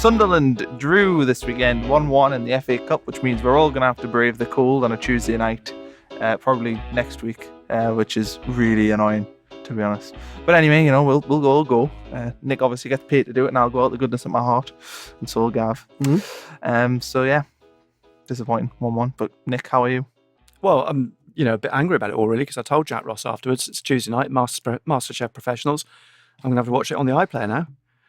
Sunderland drew this weekend 1-1 in the FA Cup, which means we're all going to have to brave the cold on a Tuesday night, probably next week, which is really annoying, to be honest. But anyway, you know, we'll go. Nick obviously gets paid to do it, and I'll go out the goodness of my heart, and so will Gav. So yeah, disappointing 1-1. But Nick, how are you? Well, I'm a bit angry about it all, really, because I told Jack Ross afterwards it's Tuesday night, MasterChef Professionals. I'm going to have to watch it on the iPlayer now.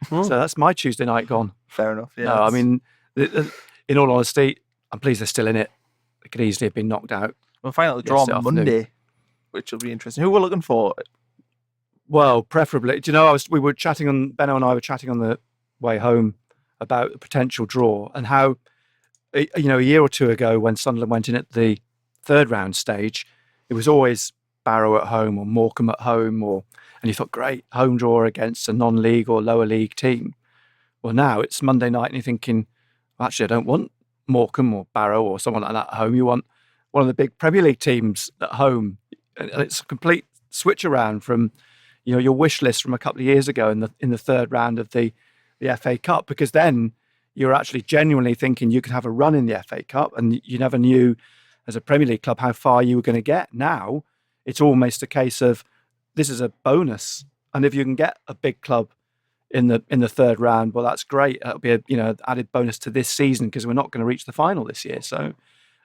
So that's my Tuesday night gone. Fair enough. Yeah. No, I mean, in all honesty, I'm pleased they're still in it. They could easily have been knocked out. We'll find out the draw on Monday, which will be interesting. Who we're looking for? Well, preferably. Do you know, Benno and I were chatting on the way home about the potential draw and how, a year or two ago when Sunderland went in at the third round stage, it was always Barrow at home or Morecambe at home, and you thought, great, home draw against a non-league or lower league team. Well, now it's Monday night and you're thinking, well, actually, I don't want Morecambe or Barrow or someone like that at home. You want one of the big Premier League teams at home. And it's a complete switch around from, your wish list from a couple of years ago in the third round of the FA Cup, because then you're actually genuinely thinking you could have a run in the FA Cup, and you never knew as a Premier League club how far you were going to get. Now it's almost a case of this is a bonus, and if you can get a big club in the third round, well, that's great. That'll be a added bonus to this season, because we're not going to reach the final this year. So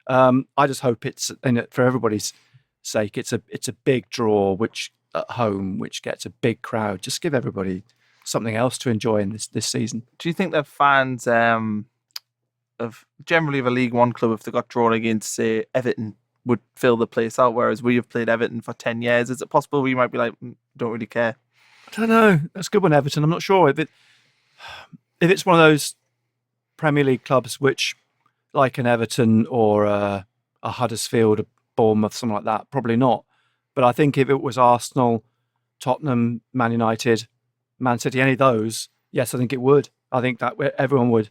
I just hope it's, for everybody's sake, it's a big draw, which at home, which gets a big crowd. Just give everybody something else to enjoy in this season. Do you think that fans of generally of a League One club, if they got drawn against, say, Everton, would fill the place out, whereas we have played Everton for 10 years? Is it possible we might be like, don't really care? I don't know. That's a good one, Everton. I'm not sure if it's one of those Premier League clubs which, like an Everton or a Huddersfield, a Bournemouth, something like that, probably not. But I think if it was Arsenal, Tottenham, Man United, Man City, any of those, yes, I think it would. I think that everyone would.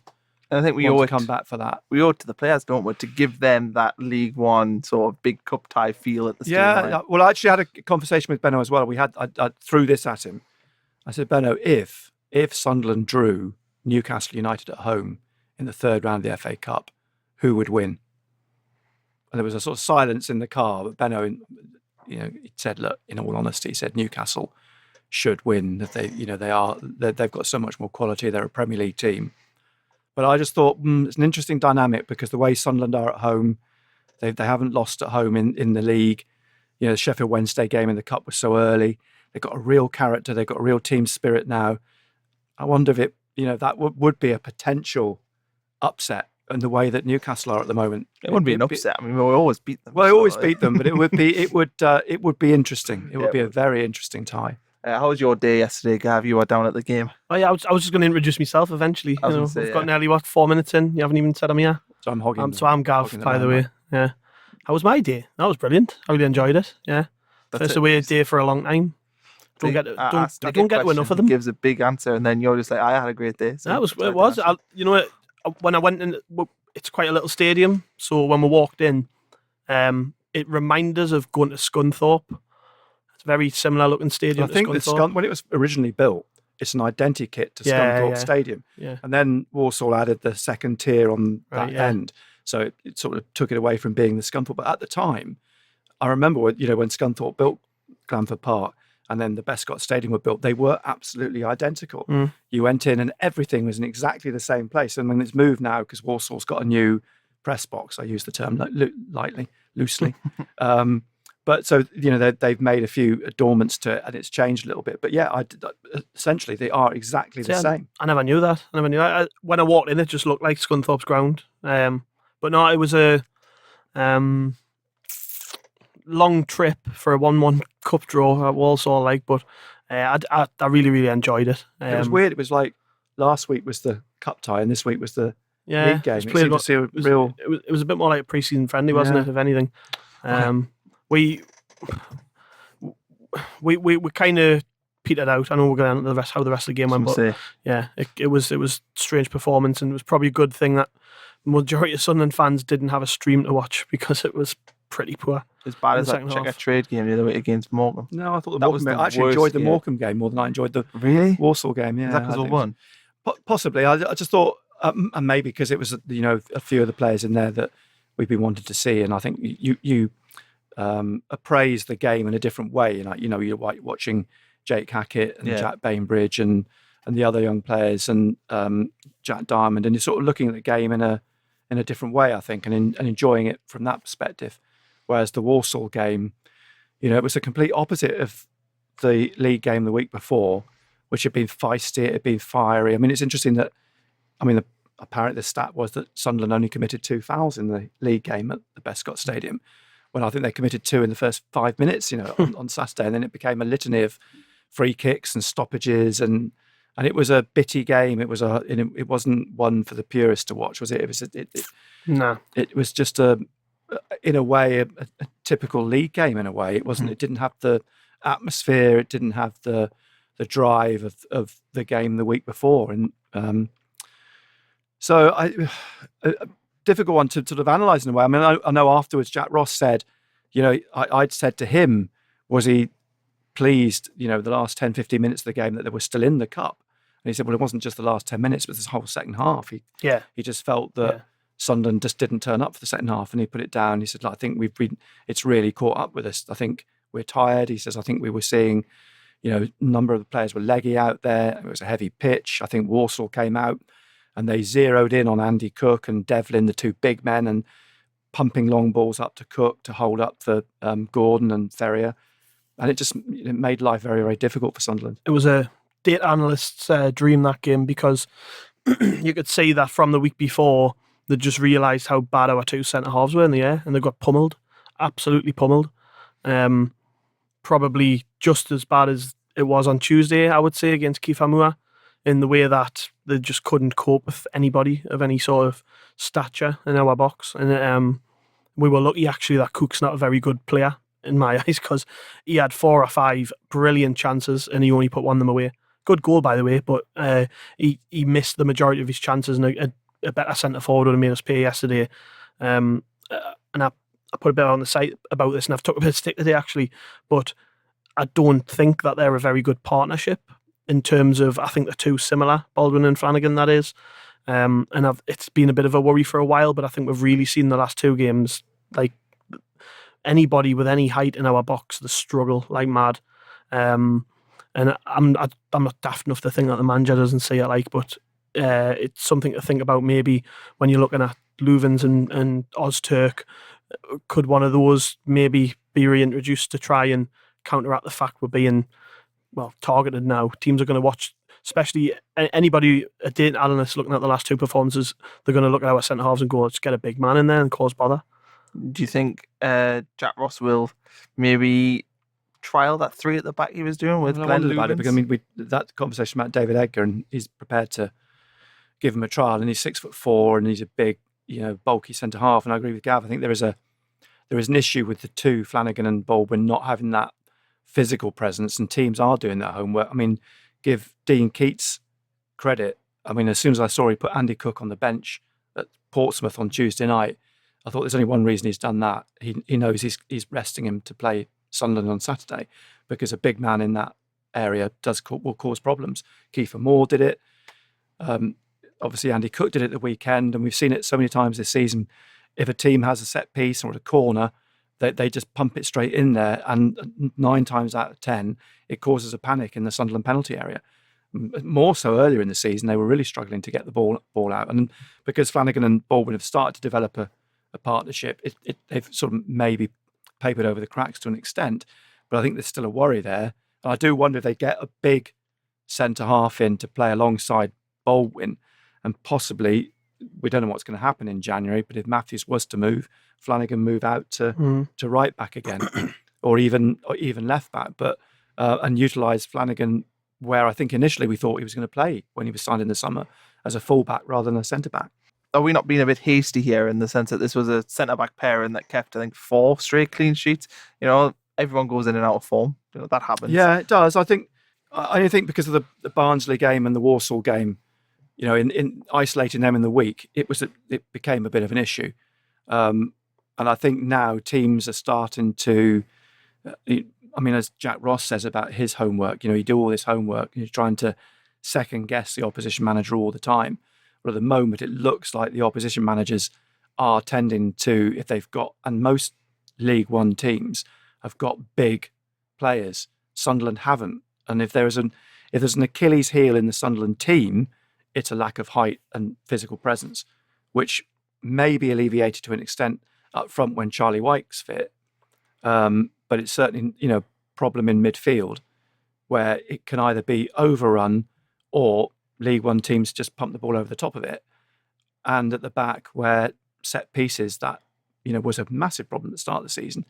And I think we owe it to come back for that. We owe it to the players, don't we, to give them that League One sort of big cup tie feel at the stadium. Yeah, well, I actually had a conversation with Benno as well. I threw this at him. I said, Benno, if Sunderland drew Newcastle United at home in the third round of the FA Cup, who would win? And there was a sort of silence in the car, but Benno, he said, look, in all honesty, he said Newcastle should win. That they've got so much more quality. They're a Premier League team. But I just thought it's an interesting dynamic, because the way Sunderland are at home, they haven't lost at home in the league. The Sheffield Wednesday game in the Cup was so early. They've got a real character. They've got a real team spirit now. I wonder if that would be a potential upset in the way that Newcastle are at the moment. It wouldn't be an upset. I mean, we always beat them. Well, we always beat them, but it would be interesting. It would be a very interesting tie. How was your day yesterday, Gav? You were down at the game. Oh yeah, I was just going to introduce myself eventually. We've got nearly 4 minutes in. You haven't even said I'm here. So I'm hogging. So I'm Gav, by the way. Yeah. How was my day? That was brilliant. I really enjoyed it. Yeah. First away day for a long time. Don't get to enough of them. Gives a big answer, and then you're just like, I had a great day. So that was it. Was when I went in, it's quite a little stadium. So when we walked in, it reminded us of going to Scunthorpe. Very similar looking stadium. I think when it was originally built, it's an identikit to Scunthorpe Stadium. Yeah. And then Walsall added the second tier on that end. So it sort of took it away from being the Scunthorpe. But at the time, I remember when Scunthorpe built Glanford Park and then the Bescott Stadium were built, they were absolutely identical. You went in and everything was in exactly the same place. And when it's moved now, because Walsall's got a new press box, I use the term loosely. But so, they've made a few adornments to it and it's changed a little bit. But yeah, essentially they are exactly the same. I never knew that. When I walked in, it just looked like Scunthorpe's ground. But no, it was a long trip for a 1-1 cup draw at Walsall, but I really, really enjoyed it. It was weird. It was like last week was the cup tie and this week was the league game. It was a bit more like a pre-season friendly, wasn't it, if anything? We kind of petered out. I know we're going to how the rest of the game went, but yeah, it was strange performance, and it was probably a good thing that majority of Sunderland fans didn't have a stream to watch, because it was pretty poor. As bad as that Checker Trade game the other week against Morecambe. No, I thought I actually enjoyed the Morecambe game more than I enjoyed the Walsall game. Yeah, is that because we won? Possibly. I just thought And maybe because it was, a few of the players in there that we've been wanting to see. And I think you appraise the game in a different way. You're watching Jake Hackett and Jack Bainbridge and the other young players and Jack Diamond, and you're sort of looking at the game in a different way, I think, and enjoying it from that perspective. Whereas the Walsall game, it was the complete opposite of the league game the week before, which had been feisty, it had been fiery. I mean, it's interesting that, apparently the stat was that Sunderland only committed 2 fouls in the league game at the Bescott Stadium, when I think they committed 2 in the first 5 minutes, on Saturday, and then it became a litany of free kicks and stoppages, and it was a bitty game. It wasn't one for the purists to watch, was it? No. It was just in a way a typical league game. In a way, it wasn't. It didn't have the atmosphere. It didn't have the drive of the game the week before, and so a difficult one to sort of analyse in a way. I mean, I know afterwards Jack Ross said, I'd said to him, was he pleased, the last 10, 15 minutes of the game that they were still in the cup? And he said, well, it wasn't just the last 10 minutes, but this whole second half. He just felt that Sunderland just didn't turn up for the second half, and he put it down. He said, I think it's really caught up with us. I think we're tired. He says, I think we were seeing, a number of the players were leggy out there. It was a heavy pitch. I think Walsall came out and they zeroed in on Andy Cook and Devlin, the 2 big men, and pumping long balls up to Cook to hold up for Gordon and Ferrier. And it made life very, very difficult for Sunderland. It was a data analyst's dream, that game, because you could see that from the week before, they just realised how bad our 2 centre-halves were in the air, and they got pummeled, absolutely pummeled. Probably just as bad as it was on Tuesday, I would say, against Kifamua, in the way that they just couldn't cope with anybody of any sort of stature in our box. And we were lucky, actually, that Cook's not a very good player, in my eyes, because he had 4 or 5 brilliant chances and he only put 1 of them away. Good goal, by the way, but he missed the majority of his chances, and a better centre forward would have made us pay yesterday. And I put a bit on the site about this, and I've took a bit of stick today, actually, but I don't think that they're a very good partnership in terms of, I think they're too similar, Baldwin and Flanagan, that is. And it's been a bit of a worry for a while, but I think we've really seen the last 2 games, like, anybody with any height in our box, they struggle like mad. And I'm not daft enough to think that the manager doesn't see it, but it's something to think about. Maybe when you're looking at Leuven's and Ozturk, could one of those maybe be reintroduced to try and counteract the fact we're being targeted now? Teams are going to watch, especially anybody, a data analyst looking at the last 2 performances, they're going to look at our centre halves and go, let's get a big man in there and cause bother. Do you think Jack Ross will maybe trial that 3 at the back he was doing with Glenn Leuven's? Because that conversation about David Edgar, and he's prepared to give him a trial, and he's 6'4" and he's a big, bulky centre half. And I agree with Gav. I think there is an issue with the 2, Flanagan and Baldwin, not having that physical presence, and teams are doing their homework. I mean, give Dean Keats credit. I mean, as soon as I saw he put Andy Cook on the bench at Portsmouth on Tuesday night, I thought there's only one reason he's done that. He knows he's resting him to play Sunderland on Saturday, because a big man in that area will cause problems. Kiefer Moore did it. Obviously, Andy Cook did it the weekend, and we've seen it so many times this season. If a team has a set piece or a corner, they just pump it straight in there, and 9 times out of 10, it causes a panic in the Sunderland penalty area. More so earlier in the season, they were really struggling to get the ball out, and because Flanagan and Baldwin have started to develop a partnership, they've sort of maybe papered over the cracks to an extent, but I think there's still a worry there. And I do wonder if they get a big centre half in to play alongside Baldwin, and possibly, we don't know what's going to happen in January, but if Matthews was to move, Flanagan move out to right back again, or even left back, but and utilise Flanagan where I think initially we thought he was going to play when he was signed in the summer, as a full-back rather than a centre-back. Are we not being a bit hasty here in the sense that this was a centre-back pairing that kept, I think, 4 straight clean sheets? Everyone goes in and out of form. That happens. Yeah, it does. I only think because of the Barnsley game and the Walsall game, in isolating them in the week, it became a bit of an issue. And I think now teams are starting to, as Jack Ross says about his homework, you do all this homework, you're trying to second guess the opposition manager all the time. But at the moment, it looks like the opposition managers are tending to, if they've got, and most League One teams have got big players. Sunderland haven't. And if there's an Achilles heel in the Sunderland team, it's a lack of height and physical presence, which may be alleviated to an extent up front when Charlie Wyke's fit. But it's certainly, problem in midfield where it can either be overrun or League One teams just pump the ball over the top of it. And at the back where set pieces, that, was a massive problem at the start of the season.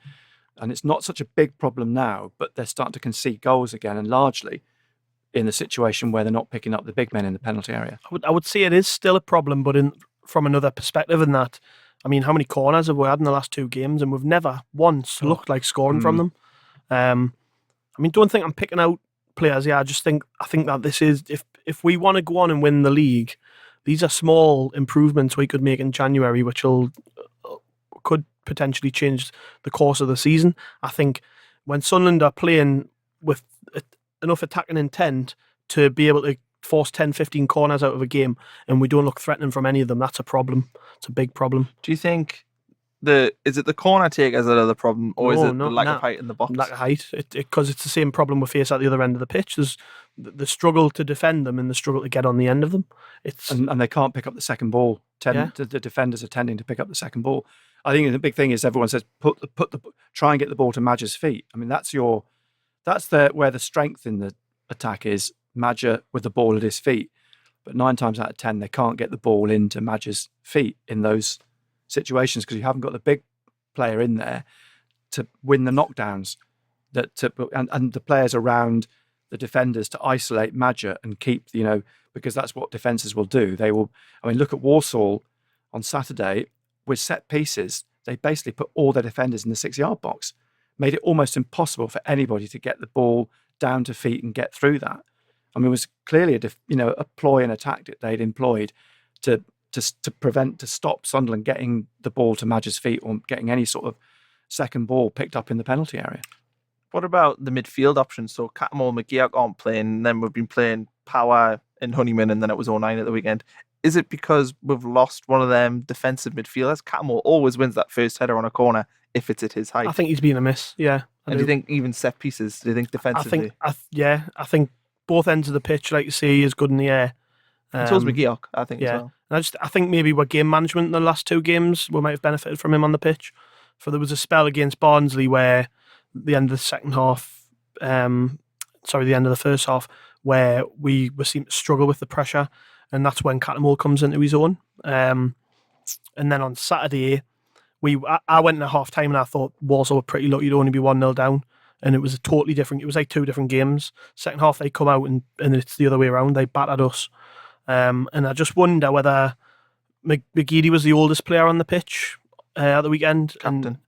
And it's not such a big problem now, but they're starting to concede goals again, and largely in the situation where they're not picking up the big men in the penalty area. I would say it is still a problem, but from another perspective in that, I mean, how many corners have we had in the last 2 games, and we've never once looked like scoring from them. Don't think I'm picking out players. Yeah, I think that this is, if we want to go on and win the league, these are small improvements we could make in January, which could potentially change the course of the season. I think when Sunderland are playing with enough attacking intent to be able to force 10, 15 corners out of a game, and we don't look threatening from any of them, that's a problem. It's a big problem. Do you think is it the corner takers that are the problem, or is it the lack of height in the box? Lack of height, because it's the same problem we face at the other end of the pitch. There's the struggle to defend them and the struggle to get on the end of them. And they can't pick up the second ball. The defenders are tending to pick up the second ball. I think the big thing is everyone says try and get the ball to Maja's feet. I mean, that's where the strength in the attack is. Maja with the ball at his feet, but 9 times out of 10 they can't get the ball into Maja's feet in those situations because you haven't got the big player in there to win the knockdowns. And the players around the defenders to isolate Maja and keep, because that's what defences will do. They will. I mean, look at Walsall on Saturday with set pieces. They basically put all their defenders in the 6-yard box, made it almost impossible for anybody to get the ball down to feet and get through that. I mean, it was clearly a ploy and a tactic they'd employed to stop Sunderland getting the ball to Maja's feet or getting any sort of second ball picked up in the penalty area. What about the midfield options? So Catmull and McGeady aren't playing, and then we've been playing Power and Honeyman, and then it was 09 at the weekend. Is it because we've lost one of them defensive midfielders? Catmull always wins that first header on a corner if it's at his height. I think he's been a miss, yeah. And do you think even set pieces, do you think defensively? I think both ends of the pitch, like you say, is good in the air. And so is McGeady, I think, as well. And I think maybe with game management in the last 2 games, we might have benefited from him on the pitch. For there was a spell against Barnsley where the end of the second half, the end of the first half, where we seemed to struggle with the pressure, and that's when Catmull comes into his own. And then on Saturday, I went into half time and I thought Walsall were pretty lucky to only be 1-0 down. And it was a totally different, it was like 2 different games. Second half, they come out and it's the other way around. They battered us. And I just wonder whether McGeady was the oldest player on the pitch at the weekend. Captain.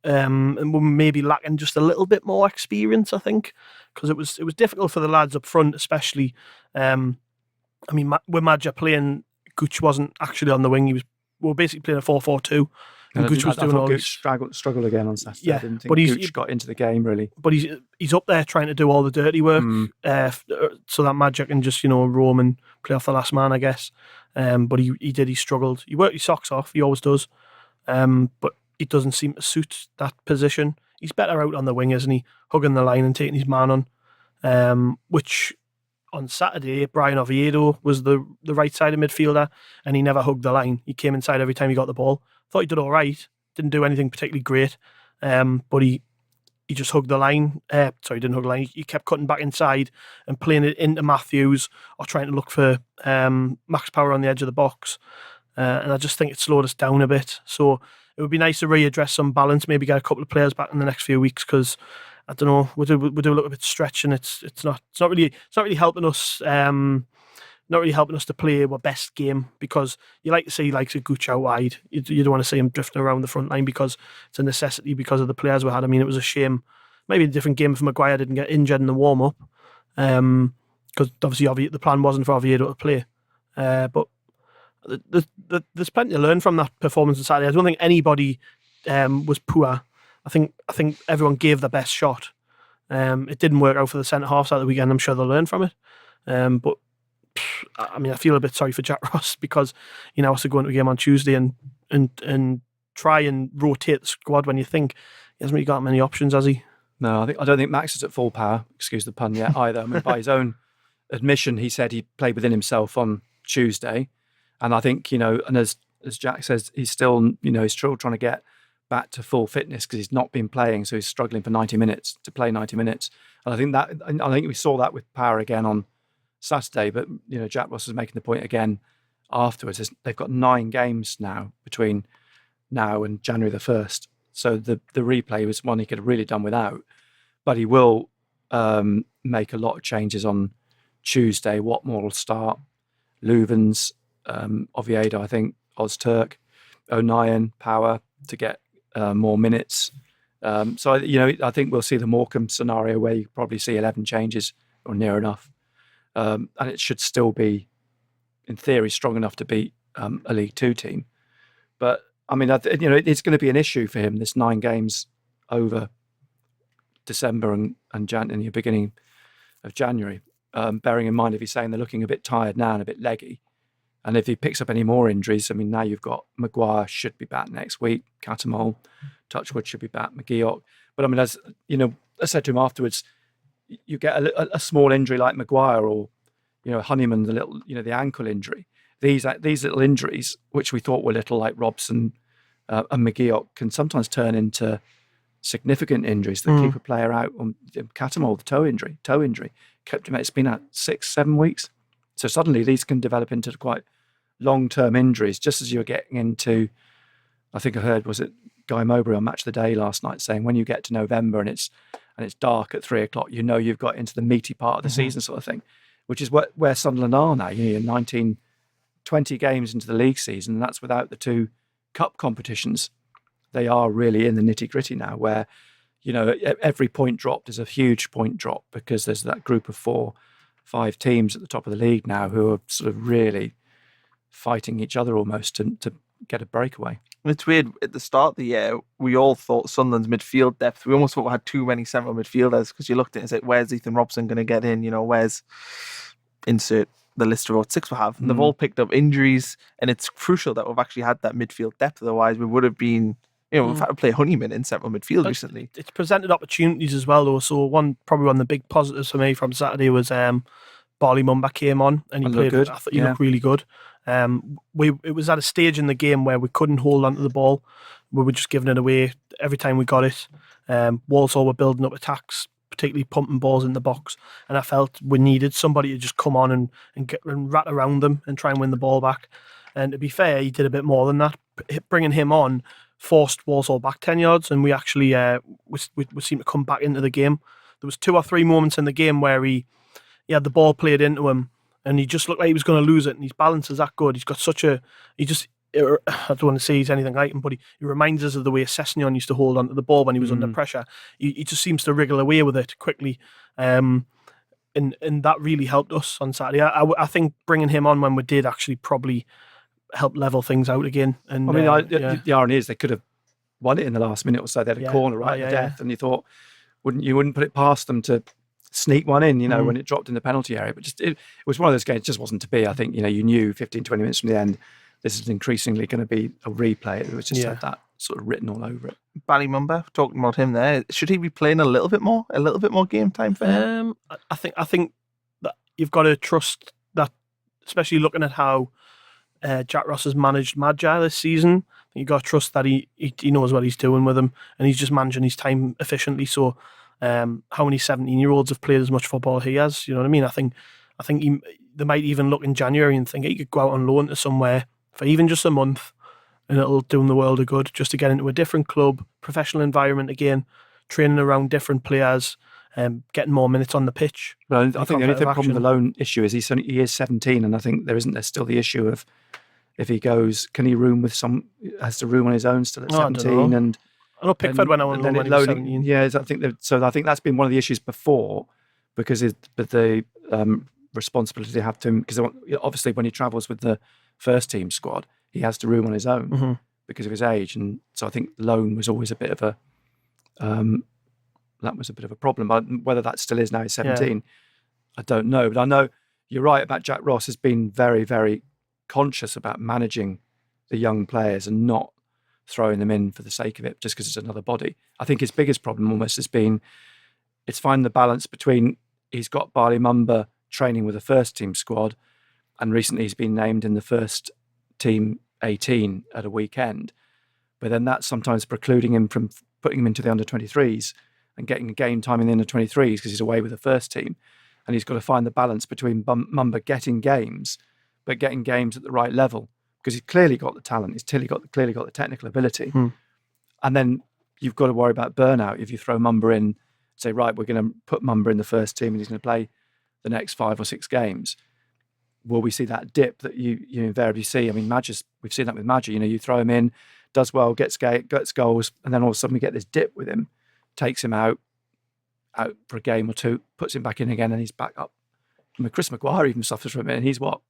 And we're maybe lacking just a little bit more experience, I think. Because it was difficult for the lads up front, especially. With Maja playing, Gooch wasn't actually on the wing. We were basically playing a 4-4-2. And Gooch was doing all this. Struggled again on Saturday. Yeah, I didn't think Gooch got into the game really. But he's up there trying to do all the dirty work, so that Maja can just roam and play off the last man, I guess. But he struggled. He worked his socks off. He always does. But it doesn't seem to suit that position. He's better out on the wing, isn't he? Hugging the line and taking his man on. Which on Saturday, Brian Oviedo was the right side of midfielder, and he never hugged the line. He came inside every time he got the ball. Thought he did all right. Didn't do anything particularly great. But he just hugged the line. He didn't hug the line. He kept cutting back inside and playing it into Matthews or trying to look for max power on the edge of the box. And I just think it slowed us down a bit. So it would be nice to readdress some balance, maybe get a couple of players back in the next few weeks, because I don't know, we do a little bit stretching. It's not really helping us. Not really helping us to play our best game, because you like to see a Gooch out wide. You don't want to see him drifting around the front line because it's a necessity because of the players we had. I mean, it was a shame. Maybe a different game if Maguire didn't get injured in the warm up, because obviously the plan wasn't for Oviedo to play. But there's plenty to learn from that performance on Saturday. I don't think anybody was poor. I think everyone gave their best shot. It didn't work out for the centre halves at the weekend. I'm sure they'll learn from it. But I mean, I feel a bit sorry for Jack Ross because he now has to go into a game on Tuesday and try and rotate the squad when you think he hasn't really got many options, has he? No, I don't think Max is at full power, excuse the pun, yet either. I mean, by his own admission, he said he played within himself on Tuesday. And I think, and as Jack says, he's still, he's still trying to get back to full fitness because he's not been playing. So he's struggling for 90 minutes to play 90 minutes. And I think we saw that with Power again on Saturday. But, Jack Ross was making the point again afterwards. They've got 9 games now between now and January the 1st. So the replay was one he could have really done without. But he will make a lot of changes on Tuesday. Watmore will start. Leuven's, Oviedo, I think, Ozturk, O'Nien, Power to get more minutes. So I think we'll see the Morecambe scenario where you probably see 11 changes or near enough. And it should still be, in theory, strong enough to beat a League Two team. But I mean, it's going to be an issue for him, this 9 games over December and the beginning of January. Bearing in mind, if he's saying they're looking a bit tired now and a bit leggy, and if he picks up any more injuries, I mean, now you've got Maguire should be back next week, Catamol, Touchwood should be back, McGeoch. But I mean, as I said to him afterwards, you get a small injury like Maguire or Honeyman, the ankle injury. These little injuries, which we thought were little, like Robson and McGeoch, can sometimes turn into significant injuries that keep a player out. Catamol, the toe injury, kept him. It's been out 6-7 weeks. So suddenly these can develop into quite long-term injuries, just as you're getting into, I think I heard, was it Guy Mowbray on Match of the Day last night saying when you get to November and it's dark at 3:00, you've got into the meaty part of the season sort of thing, which is where Sunderland are now. You're 19, 20 games into the league season, and that's without the 2 cup competitions. They are really in the nitty-gritty now where, every point dropped is a huge point drop because there's that group of 4-5 teams at the top of the league now who are sort of really fighting each other almost to get a breakaway. It's weird. At the start of the year, we all thought Sunderland's midfield depth, we almost thought we had too many central midfielders because you looked at it and said, where's Ethan Robson going to get in? Where's insert the list of about 6 we have? And they've all picked up injuries, and it's crucial that we've actually had that midfield depth. Otherwise, we would have been, we've had to play Honeyman in central midfield recently. It's presented opportunities as well, though. So probably one of the big positives for me from Saturday was Barley Mumba came on and he played good. I thought he looked really good. It was at a stage in the game where we couldn't hold onto the ball. We were just giving it away every time we got it. Walsall were building up attacks, particularly pumping balls in the box, and I felt we needed somebody to just come on and rat around them and try and win the ball back. And to be fair, he did a bit more than that. Bringing him on forced Walsall back 10 yards, and we actually we seemed to come back into the game. There was 2 or 3 moments in the game where he had the ball played into him, and he just looked like he was going to lose it. And his balance is that good. He's got I don't want to say he's anything like him, but he reminds us of the way Sessegnon used to hold onto the ball when he was under pressure. He just seems to wriggle away with it quickly. And that really helped us on Saturday. I think bringing him on when we did actually probably helped level things out again. And the irony is they could have won it in the last minute or so. They had a corner right to death, and you thought, wouldn't put it past them to sneak one in, when it dropped in the penalty area. But just it was one of those games, it just wasn't to be. I think, you knew 15, 20 minutes from the end, this is increasingly going to be a replay. It was just had that sort of written all over it. Barry Mumba, talking about him there, should he be playing a little bit more game time for him? I think that you've got to trust that, especially looking at how Jack Ross has managed Maja this season. You've got to trust that he knows what he's doing with him, and he's just managing his time efficiently. So how many 17-year-olds have played as much football he has? You know what I mean? I think they might even look in January and think he could go out on loan to somewhere for even just a month, and it'll do him the world of good just to get into a different club, professional environment again, training around different players, getting more minutes on the pitch. Well, I think the only problem with the loan issue is he is 17, and I think there's still the issue of if he goes, can he has to room on his own still at 17? And I know Pickford went on loan when he was 17. Yeah, I think that's been one of the issues before, because the responsibility they have to him, because obviously when he travels with the first team squad, he has to room on his own because of his age, and so I think loan was always a bit of a problem. But whether that still is now he's 17, I don't know. But I know you're right about Jack Ross has been very, very conscious about managing the young players and not throwing them in for the sake of it just because it's another body. I think his biggest problem almost has been it's finding the balance between he's got Barley Mumba training with the first team squad, and recently he's been named in the first team 18 at a weekend. But then that's sometimes precluding him from putting him into the under-23s and getting game time in the under-23s because he's away with the first team. And he's got to find the balance between Mumba getting games, but getting games at the right level because he's clearly got the talent. He's clearly got the technical ability. And then you've got to worry about burnout if you throw Mumba in, say, right, we're going to put Mumba in the first team and he's going to play the next 5 or 6 games. Will we see that dip that you invariably see? I mean, we've seen that with Maja. You throw him in, does well, gets goals, and then all of a sudden we get this dip with him, takes him out for a game or two, puts him back in again, and he's back up. I mean, Chris Maguire even suffers from it, and he's what,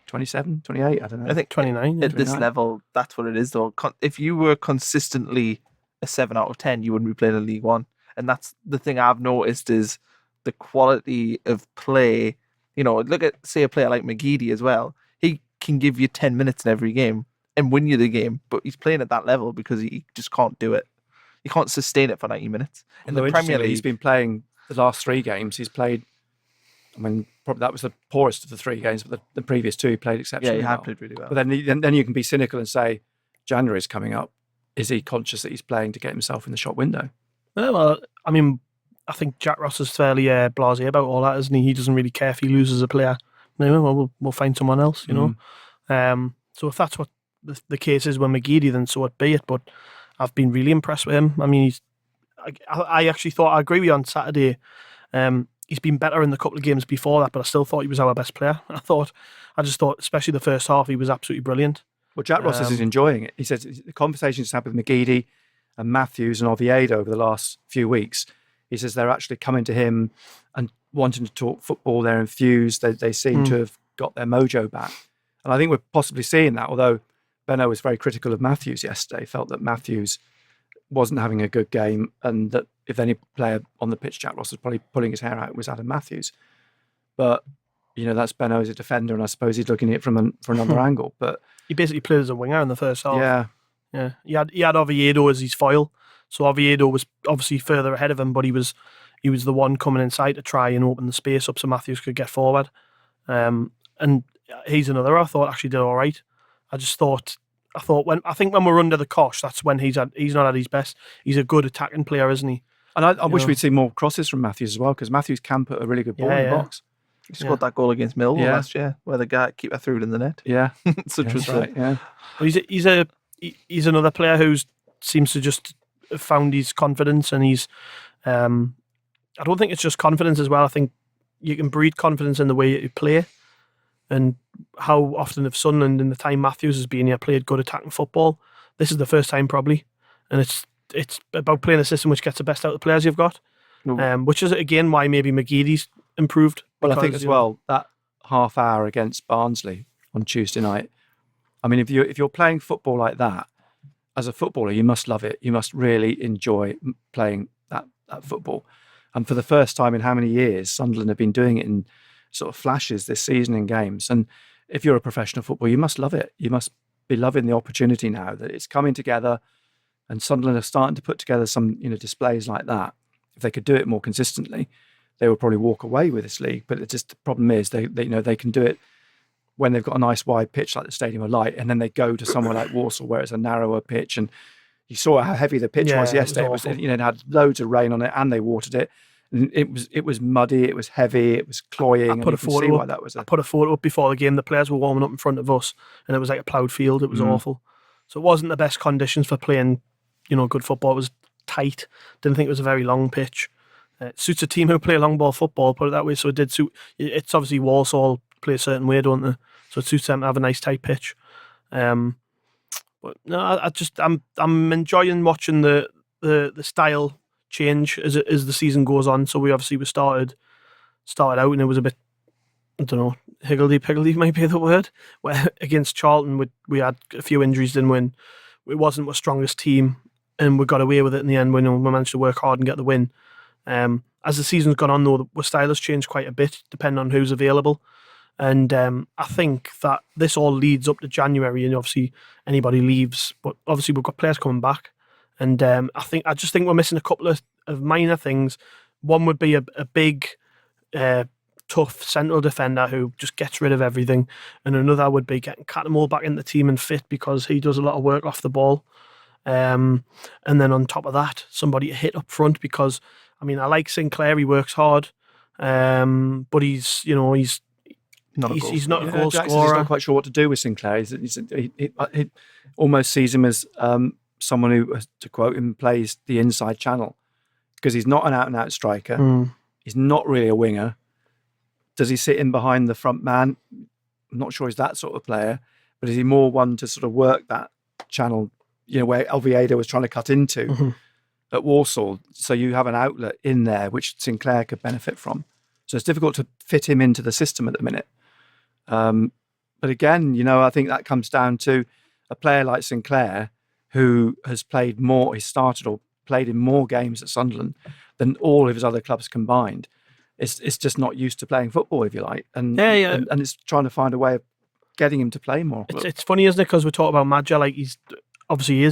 27, 28? I don't know. I think 29. At this level, that's what it is, though. If you were consistently a 7 out of 10, you wouldn't be playing in League One. And that's the thing I've noticed is the quality of play. Look at, say, a player like McGeady as well. He can give you 10 minutes in every game and win you the game, but he's playing at that level because he just can't do it. He can't sustain it for 90 minutes. In the Premier League, he's been playing the last 3 games. He's played, I mean, probably that was the poorest of the 3 games, but the previous 2 he played exceptionally well. Yeah, he had played really well. But then you can be cynical and say, January's coming up. Is he conscious that he's playing to get himself in the shop window? Well, I mean, I think Jack Ross is fairly blasé about all that, isn't he? He doesn't really care if he loses a player. Well, we'll find someone else, So if that's what the case is with McGeady, then so it be it. But I've been really impressed with him. I mean, I actually thought, I agree with you on Saturday. He's been better in the couple of games before that, but I still thought he was our best player. I just thought, especially the first half, he was absolutely brilliant. Well, Jack Ross is enjoying it. He says the conversations he's had with McGeady and Matthews and Oviedo over the last few weeks, he says they're actually coming to him and wanting to talk football. They're infused. They seem to have got their mojo back. And I think we're possibly seeing that, although Benno was very critical of Matthews yesterday, felt that Matthews wasn't having a good game and that if any player on the pitch, Jack Ross was probably pulling his hair out, was Adam Matthews. But, that's Benno as a defender, and I suppose he's looking at it from another angle. But he basically played as a winger in the first half. Yeah. He had Oviedo as his foil. So Oviedo was obviously further ahead of him, but he was the one coming inside to try and open the space up so Matthews could get forward. And he's another I thought actually did all right. I think when we're under the cosh, that's when he's not at his best. He's a good attacking player, isn't he? And I wish we'd see more crosses from Matthews as well, because Matthews can put a really good ball in the box. He scored that goal against Millwall last year, where the keeper threw it in the net. Yeah, such was right. Yeah, well, he's another player who seems to just have found his confidence, and he's. I don't think it's just confidence as well. I think you can breed confidence in the way you play, and how often have Sunderland in the time Matthews has been here played good attacking football. This is the first time probably, and it's about playing a system which gets the best out of the players you've got, which is again why maybe McGeady's improved. Well, I think as well that half hour against Barnsley on Tuesday night. I mean, if you're playing football like that, as a footballer, you must love it. You must really enjoy playing that football. And for the first time in how many years, Sunderland have been doing it in sort of flashes this season in games. And if you're a professional footballer, you must love it. You must be loving the opportunity now that it's coming together, and Sunderland are starting to put together some displays like that. If they could do it more consistently, they would probably walk away with this league. But the problem is they can do it when they've got a nice wide pitch like the Stadium of Light, and then they go to somewhere like Walsall where it's a narrower pitch. And you saw how heavy the pitch was yesterday. It had loads of rain on it, and they watered it. And it was muddy, it was heavy, it was cloying. I put a photo up before the game. The players were warming up in front of us, and it was like a ploughed field. It was awful. So it wasn't the best conditions for playing, good football. It was tight. Didn't think it was a very long pitch. It suits a team who play long ball football, put it that way. So it did suit. It's obviously Walsall play a certain way, don't they? So it suits them to have a nice tight pitch. But no, I'm enjoying watching the style change as the season goes on. So we started out and it was a bit, I don't know, higgledy-piggledy might be the word. Where against Charlton we had a few injuries, didn't win. It wasn't our strongest team, and we got away with it in the end when we managed to work hard and get the win. As the season's gone on, though, the style has changed quite a bit depending on who's available. And I think that this all leads up to January, and obviously anybody leaves, but obviously we've got players coming back. And I just think we're missing a couple of minor things. One would be a big, tough central defender who just gets rid of everything. And another would be getting Cattermole back in the team and fit, because he does a lot of work off the ball. And then on top of that, somebody to hit up front, because, I mean, I like Sinclair, he works hard, but he's not a goal Jackson's scorer. not quite sure what to do with Sinclair. He almost sees him as someone who, to quote him, plays the inside channel, because he's not an out-and-out striker. He's not really a winger. Does he sit in behind the front man? I'm not sure he's that sort of player, but is he more one to sort of work that channel, where Oviedo was trying to cut into at Walsall? So you have an outlet in there which Sinclair could benefit from. So it's difficult to fit him into the system at the minute. But again, I think that comes down to a player like Sinclair, who has played more, he started or played in more games at Sunderland than all of his other clubs combined. It's just not used to playing football, if you like. And it's trying to find a way of getting him to play more. It's funny, isn't it? Because we talk about Maja, like he's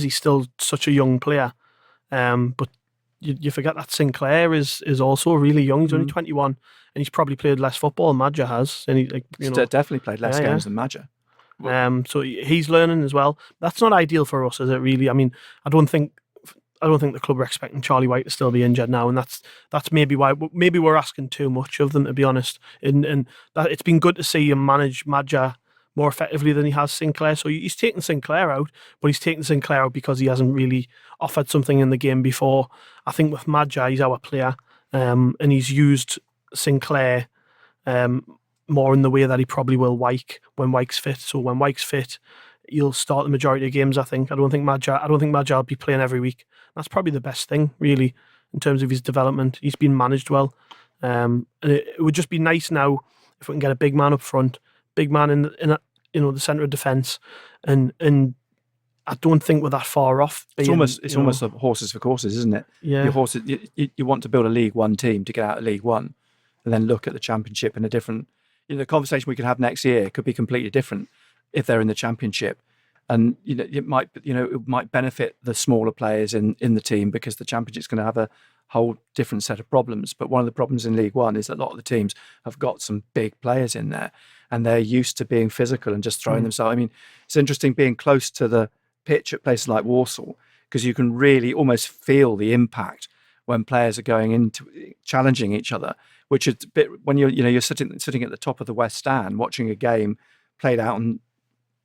still such a young player. But you forget that Sinclair is also really young. He's only 21, and he's probably played less football than Maja has. And he's definitely played less games than Maja. So he's learning as well. That's not ideal for us, is it? Really? I mean, I don't think the club are expecting Charlie White to still be injured now, and that's maybe why we're asking too much of them, to be honest. And that it's been good to see him manage Maja more effectively than he has Sinclair. So he's taken Sinclair out, but he's taken Sinclair out because he hasn't really offered something in the game before. I think with Maja, he's our player, and he's used Sinclair more in the way that he probably will Wyke when Wyke's fit. So when Wyke's fit, he'll start the majority of games, I think. I don't think Maja will be playing every week. That's probably the best thing, really, in terms of his development. He's been managed well. And it would just be nice now if we can get a big man up front, big man in the centre of defence, and I don't think we're that far off. It's almost a horses for courses, isn't it? Yeah. Your horses, you want to build a League One team to get out of League One, and then look at the Championship in a different. The conversation we could have next year could be completely different if they're in the Championship, and it might benefit the smaller players in the team, because the Championship's going to have a whole different set of problems. But one of the problems in League One is that a lot of the teams have got some big players in there, and they're used to being physical and just throwing themselves. I mean, it's interesting being close to the pitch at places like Walsall, because you can really almost feel the impact when players are going into challenging each other, which is a bit when you're sitting at the top of the West Stand watching a game played out on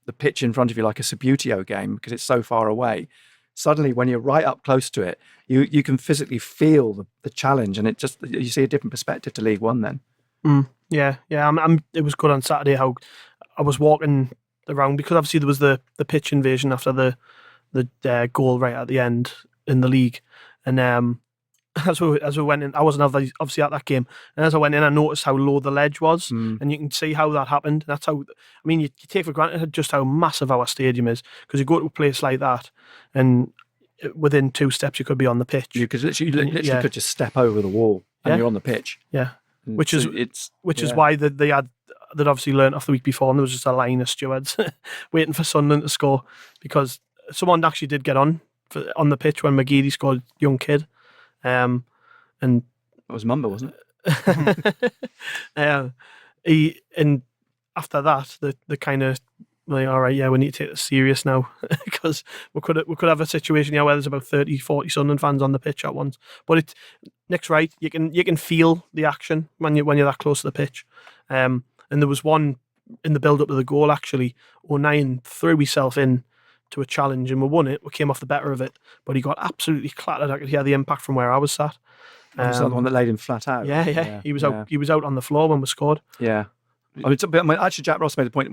the pitch in front of you like a Subbuteo game, because it's so far away. Suddenly, when you're right up close to it, you can physically feel the challenge, and you see a different perspective to League One then. Yeah. It was good on Saturday how I was walking around, because obviously there was the pitch invasion after the goal right at the end in the league, and as we went in, I wasn't obviously at that game, and as I went in, I noticed how low the ledge was, and you can see how that happened. That's how, I mean, you take for granted just how massive our stadium is, because you go to a place like that, and within 2 steps you could be on the pitch. You could literally could just step over the wall and you're on the pitch. Yeah, and which is why they'd obviously learnt off the week before, and there was just a line of stewards waiting for Sunderland to score, because someone actually did get on the pitch when McGeady scored, young kid. And it was Mumba, wasn't it? And after that, the kind of like, all right, yeah, we need to take this serious now, because we could have a situation here where there's about 30-40 Sunderland fans on the pitch at once. But Nick's right, you can feel the action when you're that close to the pitch. And there was one in the build up to the goal, actually. O'Neill threw himself in to a challenge, and we won it. We came off the better of it, but he got absolutely clattered. I could hear the impact from where I was sat. Was that the one that laid him flat out? Yeah. He was out. He was out on the floor when we scored. Yeah. I mean, actually, Jack Ross made a point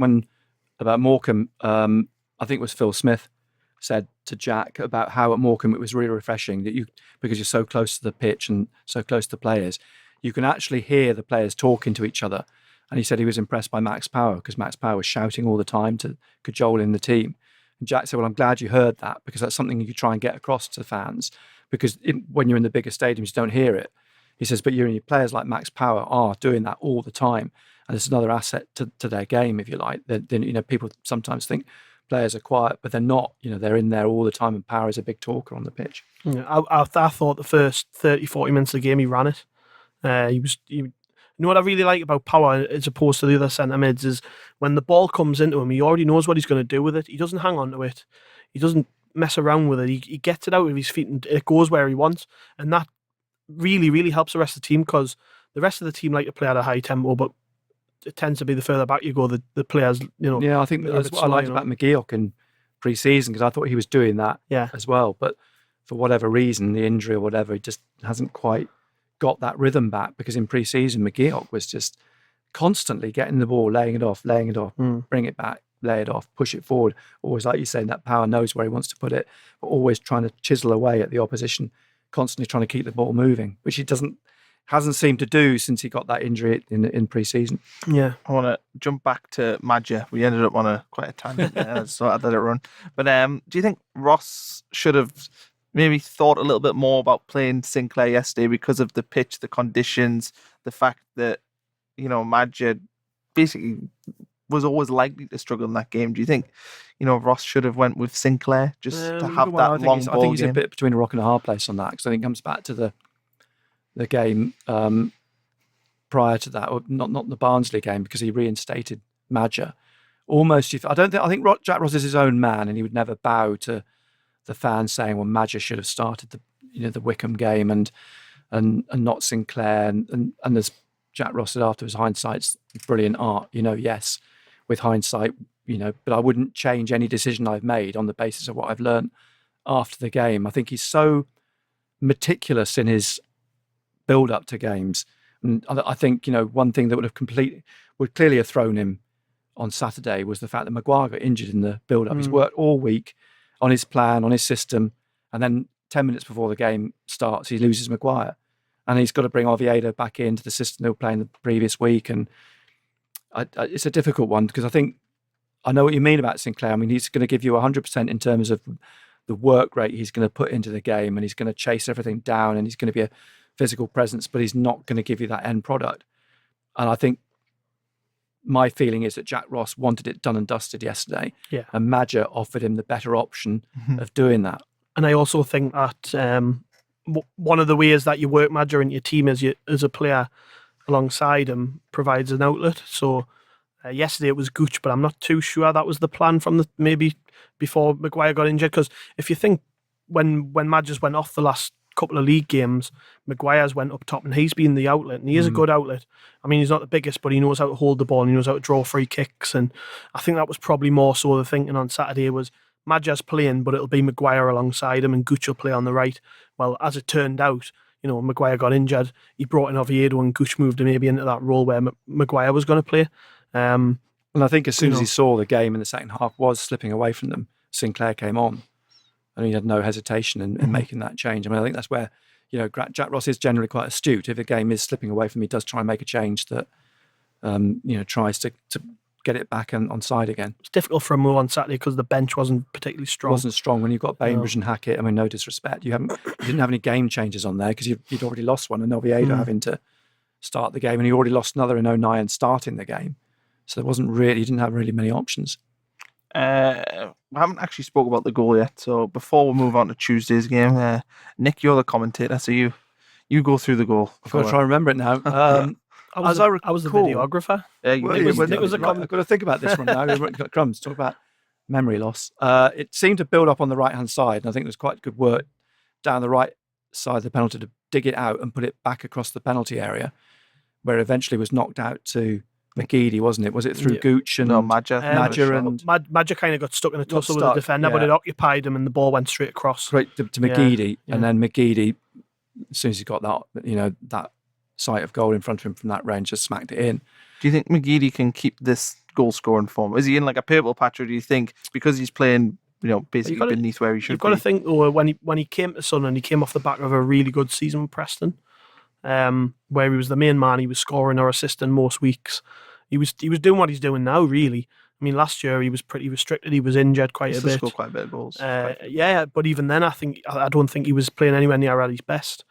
about Morecambe. I think it was Phil Smith said to Jack about how at Morecambe it was really refreshing that because you're so close to the pitch and so close to the players, you can actually hear the players talking to each other. And he said he was impressed by Max Power, because Max Power was shouting all the time to cajole in the team. And Jack said, well, I'm glad you heard that, because that's something you could try and get across to fans, because when you're in the bigger stadiums, you don't hear it. He says, but your players like Max Power are doing that all the time. and it's another asset to their game, if you like. Then people sometimes think players are quiet, but they're not. They're in there all the time, and Power is a big talker on the pitch. Yeah, I thought the first 30, 40 minutes of the game he ran it. You know what I really like about Power as opposed to the other centre mids is when the ball comes into him, he already knows what he's going to do with it. He doesn't hang on to it. He doesn't mess around with it. He gets it out of his feet and it goes where he wants. And that really, really helps the rest of the team because the rest of the team like to play at a high tempo, but it tends to be the further back you go, the players, Yeah, I think that's what I liked about McGeoch in pre-season because I thought he was doing that as well. But for whatever reason, the injury or whatever, he just hasn't quite got that rhythm back because in pre-season, McGeoch was just constantly getting the ball, laying it off, bring it back, lay it off, push it forward. Always, like you saying, that Power knows where he wants to put it, but always trying to chisel away at the opposition, constantly trying to keep the ball moving, which he hasn't seemed to do since he got that injury in pre-season. Yeah. I want to jump back to Maja. We ended up on quite a tangent there, so I let it run. But do you think Ross should have maybe thought a little bit more about playing Sinclair yesterday because of the pitch, the conditions, the fact that, Maja basically was always likely to struggle in that game? Do you think, Ross should have went with Sinclair just to have that long ball I think he's game? A bit between a rock and a hard place on that because I think it comes back to the game prior to that, or not the Barnsley game because he reinstated Maja. Almost, I think Jack Ross is his own man and he would never bow to the fans saying, well, Maja should have started the Wickham game and not Sinclair. And as Jack Ross said afterwards, hindsight's brilliant art. Yes, with hindsight, but I wouldn't change any decision I've made on the basis of what I've learned after the game. I think he's so meticulous in his build up to games. And I think, one thing that would clearly have thrown him on Saturday was the fact that Maguire got injured in the build up. He's worked all week on his plan, on his system, and then 10 minutes before the game starts, he loses Maguire. And he's got to bring Oviedo back into the system they were playing the previous week. And it's a difficult one because I know what you mean about Sinclair. I mean, he's going to give you 100% in terms of the work rate he's going to put into the game, and he's going to chase everything down, and he's going to be a physical presence, but he's not going to give you that end product. And I think my feeling is that Jack Ross wanted it done and dusted yesterday, and Maja offered him the better option of doing that. And I also think that one of the ways that you work Maja in your team as a player alongside him provides an outlet. So yesterday it was Gooch, but I'm not too sure that was the plan from maybe before Maguire got injured. Because if you think when Maja's went off the last couple of league games, Maguire's went up top and he's been the outlet, and he is a good outlet. I mean, he's not the biggest, but he knows how to hold the ball and he knows how to draw free kicks. And I think that was probably more so the thinking on Saturday was Maja's playing, but it'll be Maguire alongside him and Gooch will play on the right. Well, as it turned out, Maguire got injured. He brought in Oviedo and Gooch moved him maybe into that role where Maguire was going to play. And I think as soon as he saw the game in the second half was slipping away from them, Sinclair came on. And he had no hesitation in making that change. I mean, I think that's where, Jack Ross is generally quite astute. If a game is slipping away from him, he does try and make a change that, tries to get it back on side again. It's difficult for him on Saturday because the bench wasn't particularly strong. Wasn't strong when you've got Bainbridge and Hackett. I mean, no disrespect. You didn't have any game changes on there because you'd already lost one, and Oviedo having to start the game, and he already lost another in 09 starting the game. So you didn't have really many options. We haven't actually spoke about the goal yet, so before we move on to Tuesday's game, Nick, you're the commentator, so you go through the goal. I've got to try and remember it now. I was the videographer. I've got to think about this one now. Crumbs, talk about memory loss. It seemed to build up on the right-hand side, and I think there was quite good work down the right side of the penalty to dig it out and put it back across the penalty area, where it eventually was knocked out to McGeady, wasn't it? Was it through Gooch and Maja? Maja kind of got stuck in a tussle with the defender, but it occupied him and the ball went straight across. Right to McGeady, and then McGeady, as soon as he got that, that sight of goal in front of him from that range, just smacked it in. Do you think McGeady can keep this goal scoring form? Is he in like a purple patch, or do you think because he's playing, basically beneath where he should be? You've got to think, when he came to Sunderland, he came off the back of a really good season with Preston, where he was the main man. He was scoring or assisting most weeks. He was doing what he's doing now, really. I mean, last year he was pretty restricted. He was injured quite a bit. Scored quite a bit of goals. But even then, I don't think he was playing anywhere near at his best.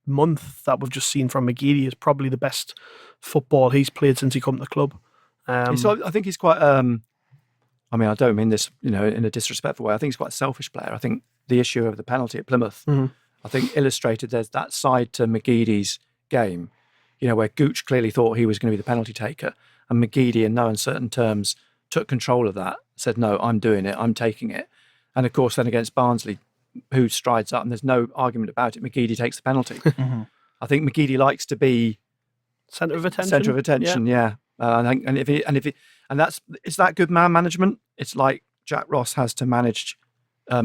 month that we've just seen from McGeady is probably the best football he's played since he come to the club. I think he's quite. I mean, I don't mean this, in a disrespectful way. I think he's quite a selfish player. I think the issue of the penalty at Plymouth, I think illustrated there's that side to McGeady's game, where Gooch clearly thought he was going to be the penalty taker, and McGeady, in no uncertain terms, took control of that. Said, "No, I'm doing it. I'm taking it." And of course, then against Barnsley, who strides up, and there's no argument about it, McGeady takes the penalty. I think McGeady likes to be centre of attention. Centre of attention, yeah. Is that good man management? It's like Jack Ross has to manage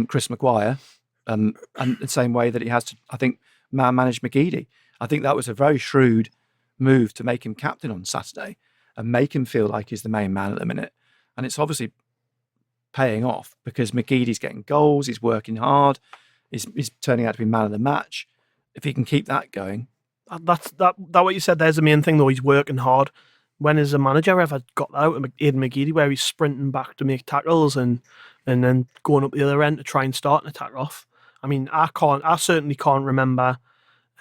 Chris Maguire, and the same way that he has to, I think, man manage McGeady. I think that was a very shrewd move to make him captain on Saturday and make him feel like he's the main man at the minute. And it's obviously paying off because McGeady's getting goals, he's working hard, he's turning out to be man of the match. If he can keep that going. That what you said there's the main thing though, he's working hard. When has a manager ever got that out of Aiden McGeady where he's sprinting back to make tackles and then going up the other end to try and start an attack off? I mean, I certainly can't remember.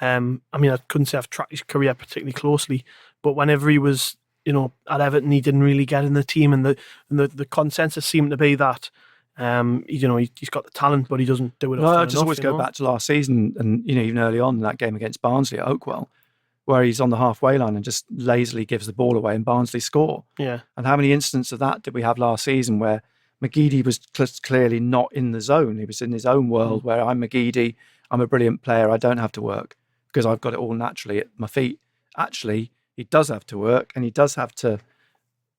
I couldn't say I've tracked his career particularly closely, but whenever he was, at Everton, he didn't really get in the team, and the consensus seemed to be that, he's got the talent, but he doesn't do it. No, I just always go back to last season, and even early on in that game against Barnsley at Oakwell, where he's on the halfway line and just lazily gives the ball away, and Barnsley score. Yeah. And how many instances of that did we have last season where McGeady was clearly not in the zone? He was in his own world, where I'm McGeady, I'm a brilliant player, I don't have to work because I've got it all naturally at my feet. Actually, he does have to work, and he does have to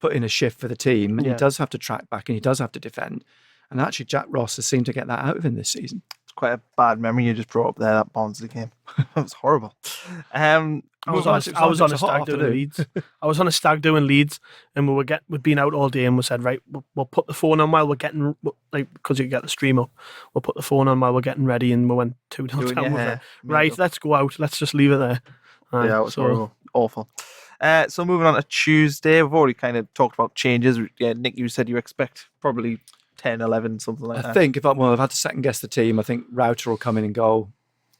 put in a shift for the team, and he does have to track back, and he does have to defend. And actually, Jack Ross has seemed to get that out of him this season. It's quite a bad memory you just brought up there, that Barnsley game. That was horrible. I was on a stag doing Leeds. I was on a stag doing Leeds, and we'd been out all day, and we said, right, we'll put the phone on while we're getting, because you get the stream up, we'll put the phone on while we're getting ready, and we went 2-0 down with it. Right, let's go out. Let's just leave it there. Yeah, it was horrible. Awful. So moving on to Tuesday, we've already kind of talked about changes. Yeah, Nick, you said you expect probably 10, 11, something like that. I think I've had to second guess the team. I think Router will come in and goal.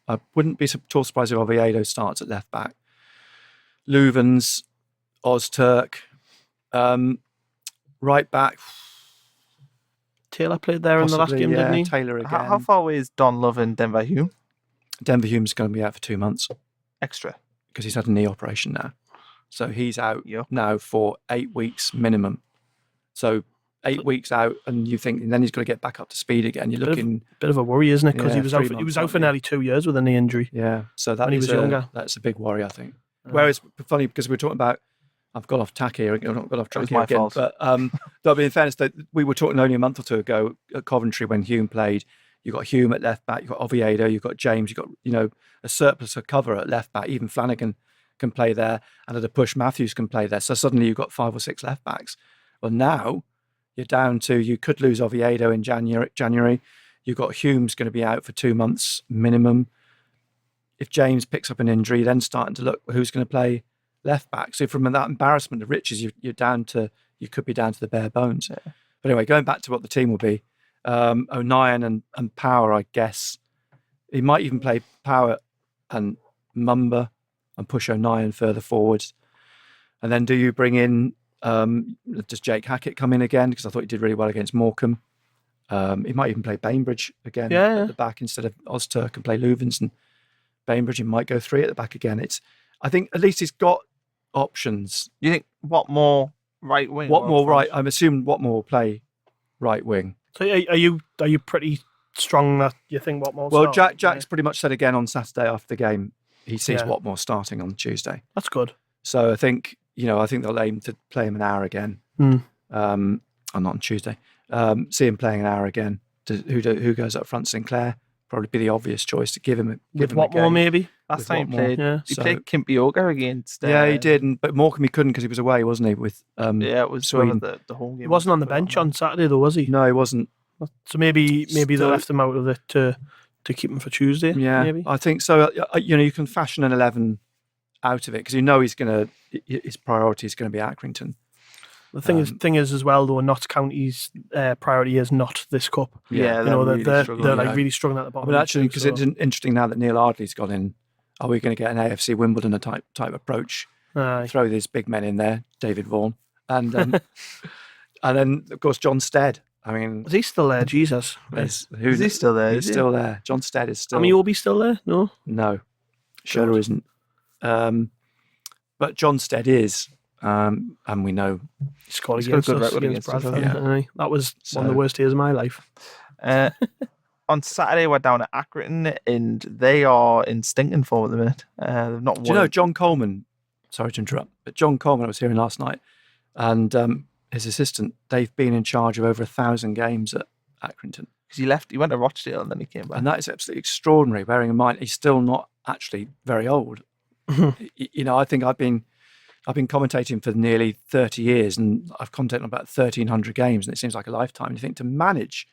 I wouldn't be at all surprised if Oviedo starts at left back. Louvens, Ozturk, right back. Taylor played there in the last game, didn't he? Taylor again. How far away is Don Love and Denver Hume? Denver Hume's going to be out for 2 months. Extra. Because he's had a knee operation now. So he's out now for 8 weeks minimum. So 8 weeks out, and then he's got to get back up to speed again. You're looking bit of a worry, isn't it? Because he was out for nearly 2 years with a knee injury. Yeah, so that when he was younger. That's a big worry, I think. Whereas funny because we're talking about, I've got off tack here. I've got off track here again. Fault. But in fairness, that we were talking only a month or two ago at Coventry when Hume played. You got Hume at left back. You got Oviedo. You got James. You got a surplus of cover at left back. Even Flanagan can play there, and at a push, Matthews can play there. So suddenly you've got 5 or 6 left backs. Well, now you're down to, you could lose Oviedo in January. You've got Hume's going to be out for 2 months minimum. If James picks up an injury, then starting to look who's going to play left back. So from that embarrassment of riches, you could be down to the bare bones. Yeah. But anyway, going back to what the team will be, O'Nien and Power, I guess. He might even play Power and Mumba and push O'Nien further forwards. And then do you bring in, does Jake Hackett come in again? Because I thought he did really well against Morecambe. He might even play Bainbridge again at the back instead of Ozturk, and play Louvens and Bainbridge. He might go 3 at the back again. I think at least he's got options. You think Watmore right wing? Watmore right. I'm assuming Watmore will play right wing. So are you pretty strong that you think Watmore? Well, Jack's pretty much said again on Saturday after the game he sees Watmore starting on Tuesday. That's good. So I think they'll aim to play him an hour again. Not on Tuesday. See him playing an hour again. Who goes up front? Sinclair probably be the obvious choice to give him with Watmore maybe. Last time he played. Yeah. He played Kimpioga against. He did, but Morecambe he couldn't because he was away, wasn't he? With it was Sweden. The whole game. He wasn't on the bench on Saturday though, was he? No, he wasn't. So maybe they left him out of it to keep him for Tuesday. Yeah, maybe. I think so. You can fashion an 11 out of it because his priority is going to be Accrington. The thing is as well though, Notts County's priority is not this cup. Yeah, they're really struggling at the bottom. But actually, because it's interesting now that Neil Ardley's gone in are we going to get an AFC Wimbledon type approach? Aye. Throw these big men in there, David Vaughan, and and then of course John Stead. I mean, Is he still there? Jesus. Is he still there? He's still there. John Stead is still. I mean, you'll be still there? No. No, Schürrle isn't. But John Stead is, and we know He scored He's got a against good us record against against us, Bradford. hasn't Aye. That was one of the worst years of my life. On Saturday, we're down at Accrington, and they are in stinking form at the minute. They've not won. Do you know John Coleman? Sorry to interrupt, but John Coleman, I was hearing last night, and his assistant, they've been in charge of over 1,000 games at Accrington. Because he went to Rochdale and then he came back. And that is absolutely extraordinary, bearing in mind he's still not actually very old. You know, I think I've been commentating for nearly 30 years, and I've commentated on about 1,300 games, and it seems like a lifetime. You think to manage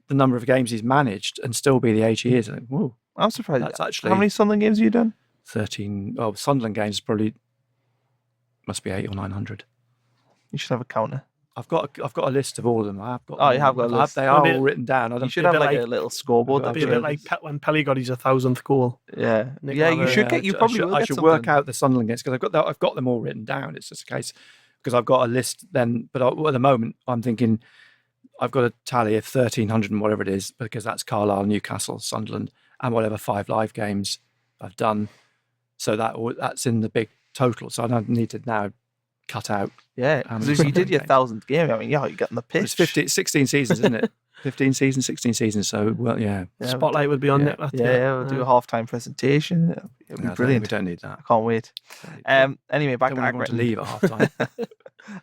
the number of games he's managed and still be the age he is, I think, whoa. I'm surprised. That's actually How many Sunderland games have you done? 13. Oh, Sunderland games probably must be 800 or 900. You should have a counter. I've got a list of all of them. I have got. Oh, you have got a list. They are all written down. You should have bit like like- a little scoreboard. It'd that Be a bit shows- like when Pelly got his 1,000th goal. Yeah, Nick yeah. You Maverick. should get. You probably will I get should something. work out the Sunderland games because I've got them all written down. It's just a case because I've got a list then. But at the moment, I'm thinking I've got a tally of 1,300 and whatever it is because that's Carlisle, Newcastle, Sunderland, and whatever 5 live games I've done. So that's in the big total. So I don't need to now cut out. Yeah, because you did your 1,000th game. I mean, yeah, you got in the pitch. It's 16 seasons, isn't it? 15 seasons, 16 seasons. So well, yeah. Spotlight would be on it. We'll do a half-time presentation. It'll be brilliant. We don't need that. I can't wait. Anyway, back to Don't want to Accrington. leave at half time.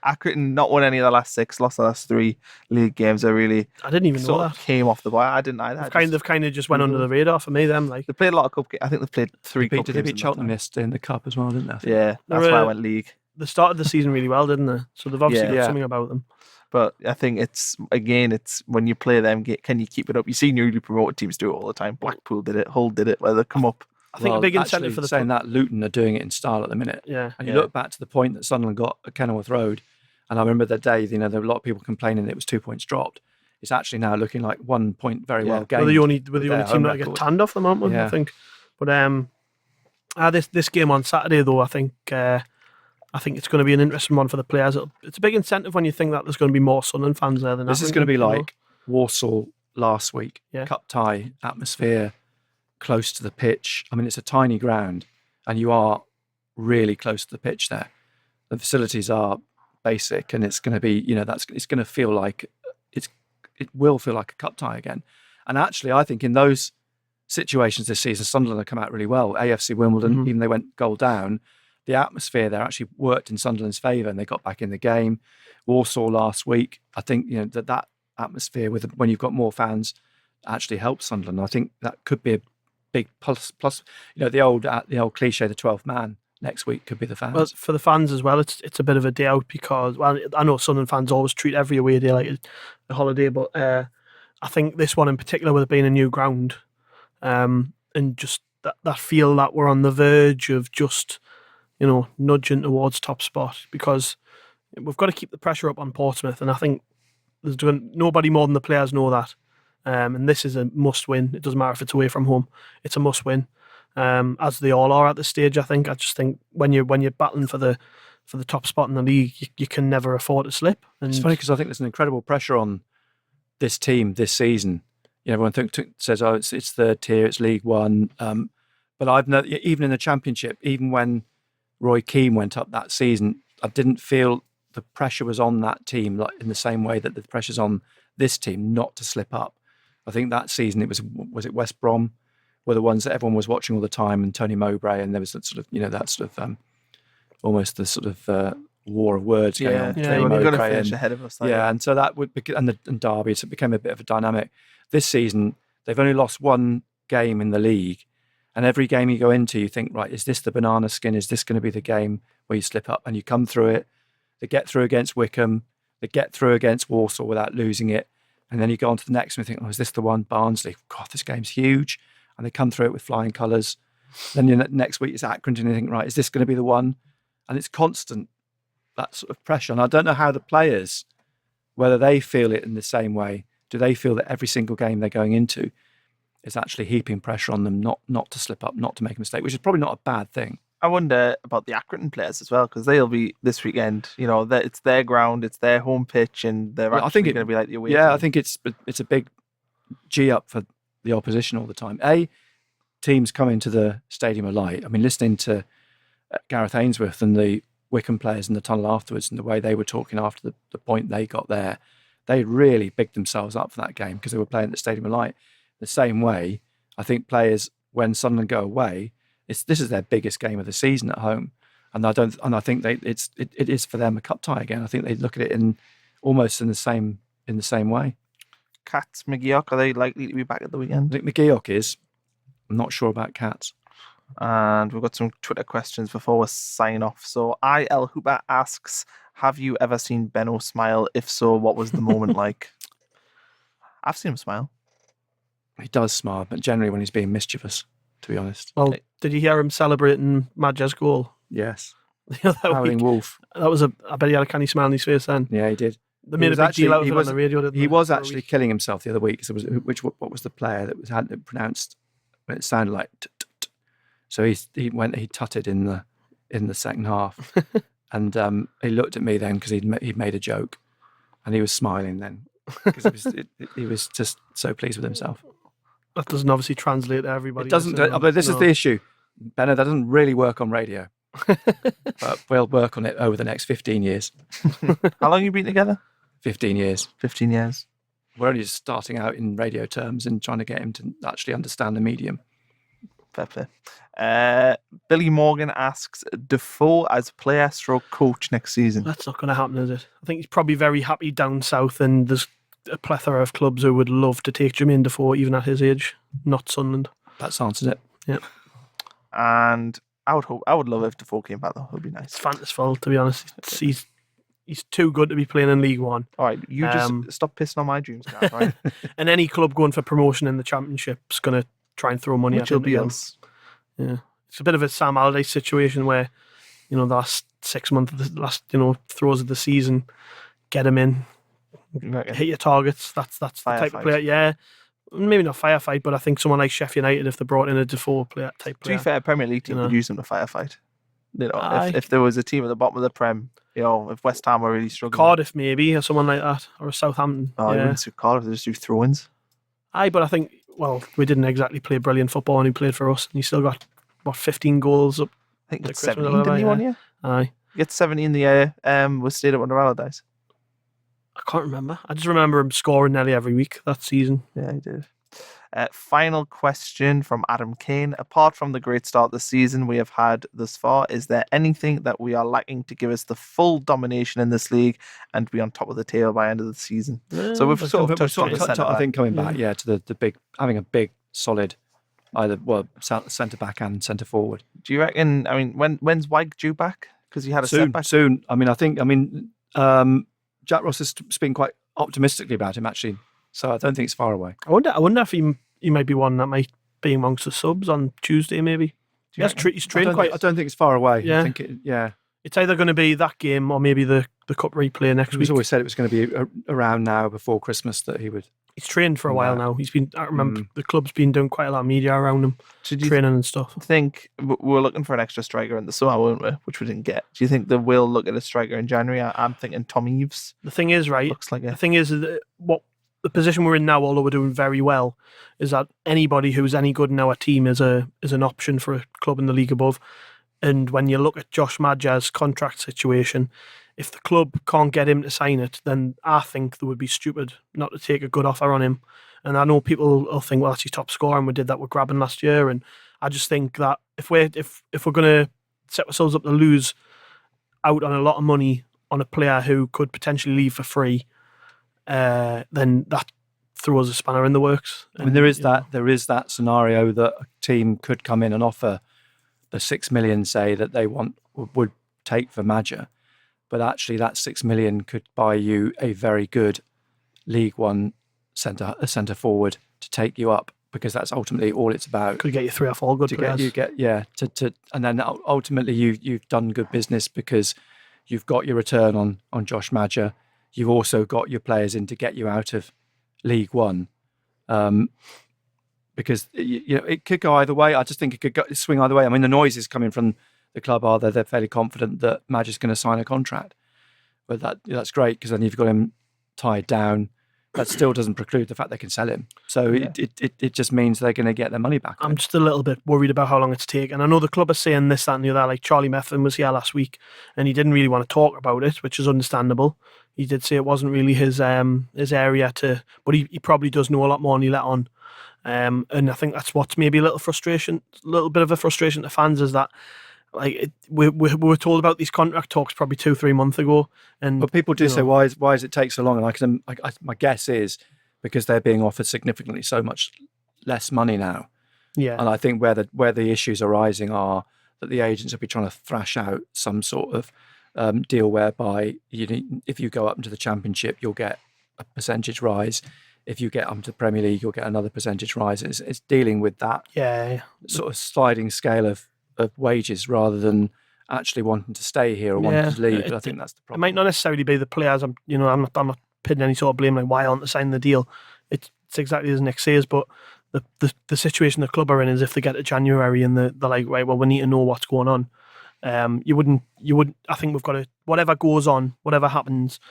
Accrington not won any of the last 6, lost the last 3 league games. They really I didn't even know sort of that. came off the bar. I didn't either. They've kind of just went under the radar for me. Them like They played a lot of cup games. I think they've played 3 cup Did they games. beat Cheltenham yesterday in the cup as well, didn't they? I think? Yeah, that's why I went league. they started the season really well, didn't they? So they've obviously got Yeah. something about them. But I think it's when you play them, can you keep it up? You see newly promoted teams do it all the time. Blackpool did it, Hull did it, where they come up. I think a big incentive for the saying that Luton are doing it in style at the minute. Yeah. And you look back to the point that Sunderland got at Kenilworth Road, and I remember the day, there were a lot of people complaining that it was 2 points dropped. It's actually now looking like 1 point very well gained. We're the only their team home that get record. tanned off them, aren't we? Yeah. I think. But this game on Saturday, though, I think it's going to be an interesting one for the players. It's a big incentive when you think that there's going to be more Sunderland fans there than This is Accrington, going to be you know? like Walsall last week. Yeah. Cup tie, atmosphere, close to the pitch. I mean, it's a tiny ground, and you are really close to the pitch there. The facilities are basic, and it's going to be, it's going to feel like it will feel like a cup tie again. And actually, I think in those situations this season, Sunderland have come out really well. AFC Wimbledon, even they went goal down, the atmosphere there actually worked in Sunderland's favour, and they got back in the game. Walsall last week, I think that atmosphere when you've got more fans actually helps Sunderland. I think that could be a big plus. The old cliche, the 12th man next week could be the fans. Well, for the fans as well, it's a bit of a day out because, well, I know Sunderland fans always treat every away day like a holiday, but I think this one in particular, with it being a new ground, and just that feel that we're on the verge of just, nudging towards top spot, because we've got to keep the pressure up on Portsmouth, and I think nobody more than the players know that. And this is a must-win. It doesn't matter if it's away from home; it's a must-win. As they all are at this stage, I think. I just think when you're battling for the top spot in the league, you can never afford to slip. And it's funny because I think there's an incredible pressure on this team this season. Everyone says, "Oh, it's third tier, it's League One." But I've even in the Championship, even when Roy Keane went up that season, I didn't feel the pressure was on that team like in the same way that the pressure's on this team not to slip up. I think that season it was it West Brom were the ones that everyone was watching all the time, and Tony Mowbray, and there was that sort of almost the sort of war of words going on. Yeah, we're going to finish ahead of us. And so that would and Derby, so it became a bit of a dynamic. This season, they've only lost 1 game in the league, and every game you go into, you think, right, is this the banana skin? Is this going to be the game where you slip up? And you come through it. They get through against Wickham. They get through against Walsall without losing it. And then you go on to the next one and think, oh, is this the one? Barnsley. God, this game's huge. And they come through it with flying colours. Then next week it's Accrington, and you think, right, is this going to be the one? And it's constant, that sort of pressure. And I don't know how the players, whether they feel it in the same way. Do they feel that every single game they're going into is actually heaping pressure on them not to slip up, not to make a mistake, which is probably not a bad thing. I wonder about the Accrington players as well, because they'll be this weekend. You know, it's their ground, it's their home pitch, and they're actually going to be like the away team. I think it's a big G up for the opposition all the time. Teams coming to the Stadium of Light. I mean, listening to Gareth Ainsworth and the Wycombe players in the tunnel afterwards, and the way they were talking after the point they got there, they really bigged themselves up for that game because they were playing at the Stadium of Light. The same way, I think players, when Sunderland go away, this is their biggest game of the season at home, and I think it is for them a cup tie again. I think they look at it almost in the same way. Cats, McGeoch, are they likely to be back at the weekend? I think McGeoch is. I'm not sure about Cats. And we've got some Twitter questions before we sign off. So IL Hooper asks, have you ever seen Benno smile? If so, what was the moment like? I've seen him smile. He does smile, but generally when he's being mischievous, to be honest. Well, did you hear him celebrating Maja's goal? Yes. The other Howling week? Wolf. That was I bet he had a canny smile on his face then. Yeah, he did. They made a big deal out of it on the radio, didn't they? He was actually killing himself the other week. So what was the player that had it pronounced? It sounded like so he tutted in the second half, and he looked at me then because he'd made a joke, and he was smiling then because he was just so pleased with himself. That doesn't obviously translate to everybody. It doesn't. But this is the issue, Benno. That doesn't really work on radio. But we'll work on it over the next 15 years. How long have you been together? 15 years. 15 years. We're only just starting out in radio terms and trying to get him to actually understand the medium. Fair play. Billy Morgan asks, Defoe as player stroke coach next season. That's not going to happen, is it? I think he's probably very happy down south, and there's a plethora of clubs who would love to take Jermaine Defoe, even at his age, not Sunderland. That's answered it. Yeah. And I would love if Defoe came back, though. It would be nice. It's fantasy, to be honest. He's too good to be playing in League One. All right, you just stop pissing on my dreams, Gav, right? And any club going for promotion in the Championship's going to try and throw money at him. Else. Yeah. It's a bit of a Sam Allardyce situation where, the last 6 months, the last, throws of the season, get him in, hit your targets. That's the type of player. Yeah. Maybe not firefight, but I think someone like Sheffield United, if they brought in a Defoe type player. To be fair, Premier League team could use them to firefight. If there was a team at the bottom of the Prem, if West Ham were really struggling. Cardiff maybe, or someone like that, or a Southampton. Oh, you wouldn't suit Cardiff, they just do throw-ins. But I think, we didn't exactly play brilliant football when he played for us, and he still got, 15 goals up. I think it's 17, didn't he, 1 year? Aye. He gets 70 in the year, was stayed up under Allardyce. I can't remember. I just remember him scoring nearly every week that season. Yeah, he did. Final question from Adam Kane. Apart from the great start this season we have had thus far, is there anything that we are lacking to give us the full domination in this league and be on top of the table by the end of the season? So we've sort of touched on it. I think coming back, to the big, having a big, solid, either centre back and centre forward. Do you reckon? When's Wyke due back? Because he had a setback. Soon. Jack Ross has been quite optimistically about him actually, so I don't think it's far away. I wonder if he might be one that might be amongst the subs on Tuesday, maybe. He's trained quite. I don't think it's far away. Yeah. I think it's either going to be that game or maybe the cup replay next week. He's always said it was going to be around now before Christmas that he would. He's trained for a while now. I remember the club's been doing quite a lot of media around him, training and stuff. I think we were looking for an extra striker in the summer, weren't we? Which we didn't get. Do you think they will look at a striker in January? I'm thinking Tom Eaves. The thing is, right? Looks like it. The thing is, what the position we're in now, although we're doing very well, is that anybody who's any good in our team is an option for a club in the league above. And when you look at Josh Maja's contract situation, if the club can't get him to sign it, then I think they would be stupid not to take a good offer on him. And I know people will think, well, that's his top scorer, and we did that with Graben last year. And I just think that if we're going to set ourselves up to lose out on a lot of money on a player who could potentially leave for free, then that throws a spanner in the works. And there is that scenario that a team could come in and offer the 6 million, say, that they would take for Maja. But actually, that 6 million could buy you a very good League One centre forward to take you up, because that's ultimately all it's about. Could get you 3 or 4 good players. And then ultimately you've done good business because you've got your return on Josh Maja. You've also got your players in to get you out of League One. because it could go either way. I just think it could swing either way. I mean, the noises coming from the club are they're fairly confident that Maja's going to sign a contract, but that's great because then you've got him tied down. That still doesn't preclude the fact they can sell him. So it just means they're going to get their money back. I'm just a little bit worried about how long it's taken. I know the club are saying this, that and the other. Like Charlie Methven was here last week and he didn't really want to talk about it, which is understandable. He did say it wasn't really his area but he probably does know a lot more than he let on. And I think that's what's maybe a little bit of a frustration to fans is that we were told about these contract talks probably 2-3 months ago, but people do say why does it take so long? And my guess is because they're being offered significantly so much less money now. Yeah, and I think where the issues arising are that the agents will be trying to thrash out some sort of deal whereby if you go up into the Championship, you'll get a percentage rise. If you get up to the Premier League, you'll get another percentage rise. It's dealing with that sort of sliding scale of wages rather than actually wanting to stay here or wanting to leave. But I think that's the problem. It might not necessarily be the players. I'm not pinning any sort of blame like why aren't they signing the deal. It's exactly as Nick says, but the situation the club are in is if they get to January and they're like, right, well, we need to know what's going on. You wouldn't. I think we've got to, whatever goes on, whatever happens,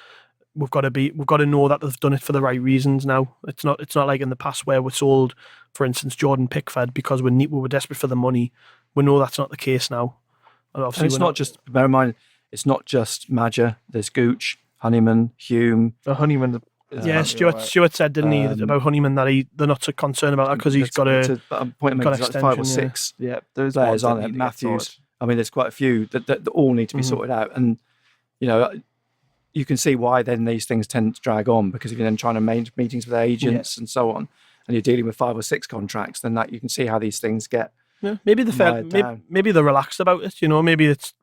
we've got to know that they've done it for the right reasons now. It's not like in the past where we sold, for instance, Jordan Pickford because we were desperate for the money. We know that's not the case now. And it's not just, bear in mind, it's not just Maja. There's Gooch, Honeyman, Hume. Honeyman. Stuart said, didn't he, about Honeyman that they're not so concerned about that because he's got a point to make. Like 5 or 6 there's players, aren't there? Matthews. I mean, there's quite a few that all need to be sorted out. And, you can see why then these things tend to drag on because if you're then trying to make meetings with agents and so on, and you're dealing with 5 or 6 contracts, then that you can see how these things get. Yeah, maybe they're relaxed about it.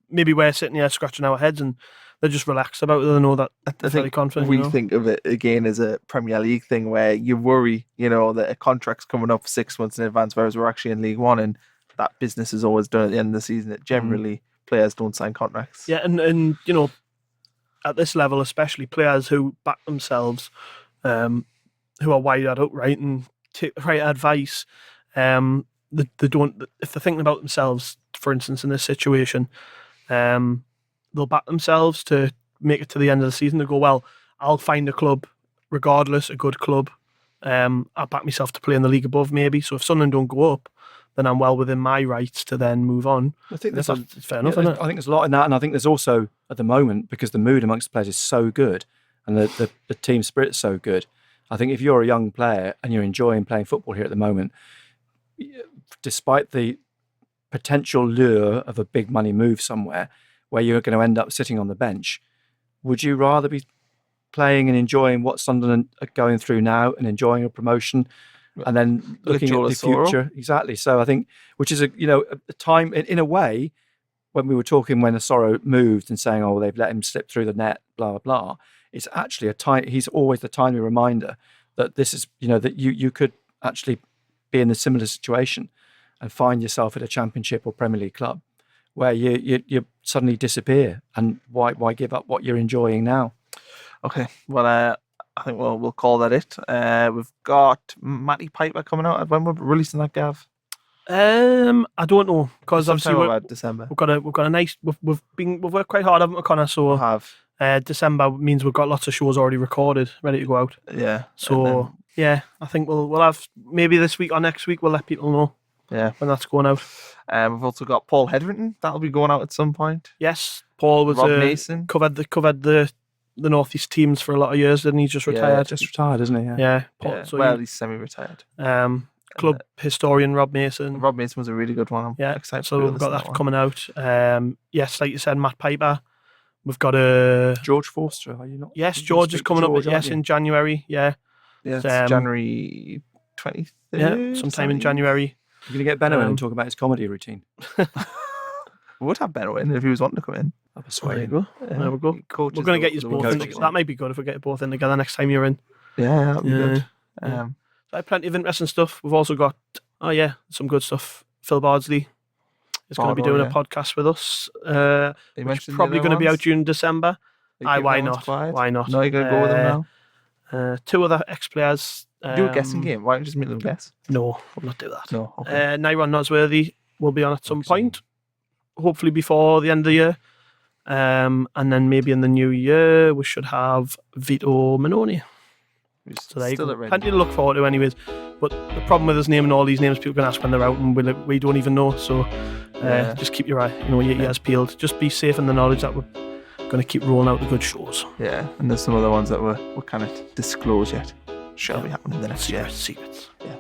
Maybe we're sitting here scratching our heads and they're just relaxed about it. They know that they're very confident. We think of it again as a Premier League thing where you worry, that a contract's coming up 6 months in advance, whereas we're actually in League One and that business is always done at the end of the season. That generally players don't sign contracts. Yeah, and at this level, especially players who back themselves, who are wired up, right, and take the right advice. They don't. If they're thinking about themselves, for instance, in this situation, they'll back themselves to make it to the end of the season. They go, well, I'll find a club, regardless, a good club. I'll back myself to play in the league above, maybe. So if Sunderland don't go up, then I'm well within my rights to then move on. I think that's fair enough, isn't it? I think there's a lot in that, and I think there's also at the moment because the mood amongst the players is so good, and the team spirit's so good. I think if you're a young player and you're enjoying playing football here at the moment, despite the potential lure of a big money move somewhere where you're going to end up sitting on the bench, would you rather be playing and enjoying what Sunderland are going through now and enjoying a promotion and then looking at the future? Exactly. So I think, which is a time in a way when we were talking when Asoro moved and saying, oh, they've let him slip through the net, blah, blah, blah. It's actually a time, he's always the timely reminder that this is, that you could actually be in a similar situation and find yourself at a Championship or Premier League club where you suddenly disappear. And why give up what you're enjoying now? Okay, well, I think we'll call that it. We've got Matty Piper coming out. When we're releasing that, Gav? I don't know because obviously December. We've got a nice. We've worked quite hard, haven't we, Connor? So December means we've got lots of shows already recorded, ready to go out. Yeah. So I think we'll have maybe this week or next week. We'll let people know. Yeah, when that's going out. We've also got Paul Hetherington. That'll be going out at some point. Yes, Paul was Rob Mason covered the North East teams for a lot of years. Didn't he? Just retired. Yeah, just retired, isn't he? Yeah. Paul, so he's semi-retired. Club historian Rob Mason. Rob Mason was a really good one. I'm excited. So we've got that coming out. Yes, like you said, Matt Piper. We've got George Forster. Are you not? Yes, George is coming up. Yes, in January. Yeah. Yes, January 23rd. Yeah, sometime in January. You're going to get Benno in and talk about his comedy routine. We would have Benno in if he was wanting to come in. I'll persuade him. There we go. We're going to get you both in. That might be good if we get you both in together next time you're in. Yeah, that'd be good. So I have plenty of interesting stuff. We've also got, some good stuff. Phil Bardsley is going to be doing a podcast with us. Which is probably going to be out during December. Why not? Why not? No, you're going to go with him now? Two other ex-players. Do a guessing game. Why don't you just make them guess? No, I'll not do that. No. Okay. Nyron Nosworthy will be on at some point, hopefully before the end of the year. And then maybe in the new year, we should have Vito Minoni. So there you go. Plenty to look forward to anyways. But the problem with us naming all these names, people can ask when they're out and we don't even know. So just keep your ears peeled. Just be safe in the knowledge that we're going to keep rolling out the good shows. Yeah, and there's some other ones that we can't disclose yet. Shall be happening in the next year. Secrets. Yeah.